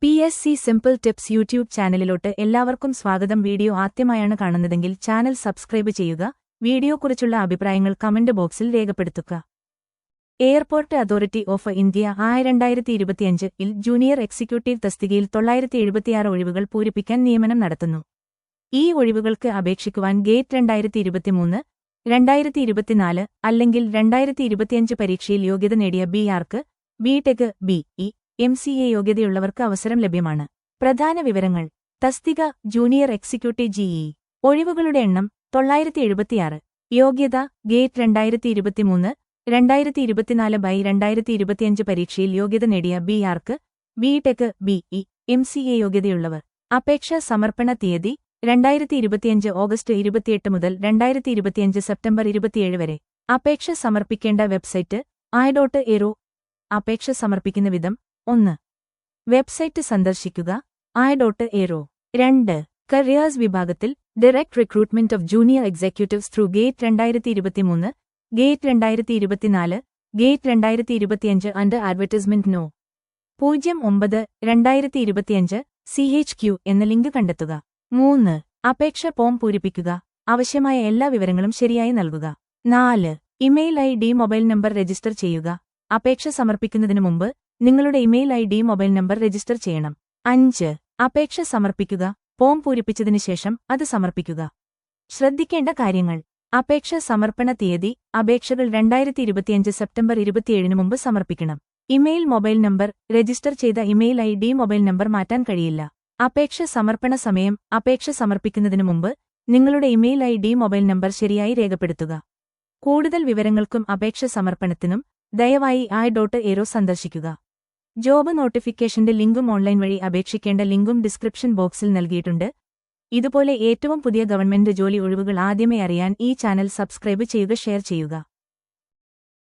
PSC simple tips YouTube ചാനലിലോട്ട് എല്ലാവർക്കും സ്വാഗതം. Video ആദ്യമായാണ് കാണുന്നതെങ്കിൽ ചാനൽ സബ്സ്ക്രൈബ് ചെയ്യുക. വീഡിയോക്കുറിച്ചുള്ള അഭിപ്രായങ്ങൾ കമന്റ് ബോക്സിൽ രേഖപ്പെടുത്തുക. എയർപോർട്ട് അതോറിറ്റി ഓഫ് ഇന്ത്യ 2025 ൽ ജൂനിയർ എക്സിക്യൂട്ടീവ് തസ്തികയിൽ 976 ഒഴിവുകൾ പൂരിപ്പിക്കാൻ നിയമനം നടത്തുന്നു. ഈ ഒഴിവുകൾക്ക് അപേക്ഷിക്കുവാൻ ഗേറ്റ് 2023, 2024 അല്ലെങ്കിൽ 2025 പരീക്ഷയിൽ യോഗ്യത നേടിയ BArc, BTech, BE, MCA യോഗ്യതയുള്ളവർക്ക് അവസരം ലഭ്യമാണ്. പ്രധാന വിവരങ്ങൾ: തസ്തിക ജൂനിയർ എക്സിക്യൂട്ടീവ് GE. ഒഴിവുകളുടെ എണ്ണം 976. യോഗ്യത ഗേറ്റ് 2023, 2024/2025 പരീക്ഷയിൽ യോഗ്യത നേടിയ BArc, BTech, BE, MCA യോഗ്യതയുള്ളവർ. അപേക്ഷാ സമർപ്പണ തീയതി 2025 ഓഗസ്റ്റ് 28 മുതൽ 2025 സെപ്റ്റംബർ 27 വരെ. അപേക്ഷ സമർപ്പിക്കേണ്ട വെബ്സൈറ്റ് i.aero. അപേക്ഷ സമർപ്പിക്കുന്ന വിധം: 1. വെബ്സൈറ്റ് സന്ദർശിക്കുക i.aero. 2. കരിയേഴ്സ് വിഭാഗത്തിൽ direct recruitment of junior executives through gate 2023, gate 2024, gate 2025 under advertisement no. 09/2025 CHQ എന്ന ലിങ്ക് കണ്ടെത്തുക. 3. അപേക്ഷ ഫോം പൂരിപ്പിക്കുക. ആവശ്യമായ എല്ലാ വിവരങ്ങളും ശരിയായി നൽകുക. 4. Email ID, mobile number register ചെയ്യുക. അപേക്ഷ സമർപ്പിക്കുന്നതിനു മുമ്പ് നിങ്ങളുടെ email ID, mobile number register ചെയ്യണം. 5. അപേക്ഷ സമർപ്പിക്കുക. ഫോം പൂരിപ്പിച്ചതിനു ശേഷം അത് സമർപ്പിക്കുക. ശ്രദ്ധിക്കേണ്ട കാര്യങ്ങൾ: അപേക്ഷ സമർപ്പണ തീയതി: അപേക്ഷകൾ 2025 സെപ്റ്റംബർ 27 മുമ്പ് സമർപ്പിക്കണം. ഇമെയിൽ, മൊബൈൽ നമ്പർ: രജിസ്റ്റർ ചെയ്ത ഇമെയിൽ ID, മൊബൈൽ നമ്പർ മാറ്റാൻ കഴിയില്ല. അപേക്ഷ സമർപ്പണ സമയം: അപേക്ഷ സമർപ്പിക്കുന്നതിനു മുമ്പ് നിങ്ങളുടെ ഇമെയിൽ ID, മൊബൈൽ നമ്പർ ശരിയായി രേഖപ്പെടുത്തുക. കൂടുതൽ വിവരങ്ങൾക്കും അപേക്ഷ സമർപ്പണത്തിനും ദയവായി i.aero സന്ദർശിക്കുക. ജോബ് നോട്ടിഫിക്കേഷന്റെ ലിങ്കും ഓൺലൈൻ വഴി അപേക്ഷിക്കേണ്ട ലിങ്കും ഡിസ്ക്രിപ്ഷൻ ബോക്സിൽ നൽകിയിട്ടുണ്ട്. ഇതുപോലെ ഏറ്റവും പുതിയ ഗവൺമെന്റ് ജോലി ഒഴിവുകൾ ആദ്യമേ അറിയാൻ ഈ ചാനൽ സബ്സ്ക്രൈബ് ചെയ്യുക, ഷെയർ ചെയ്യുക.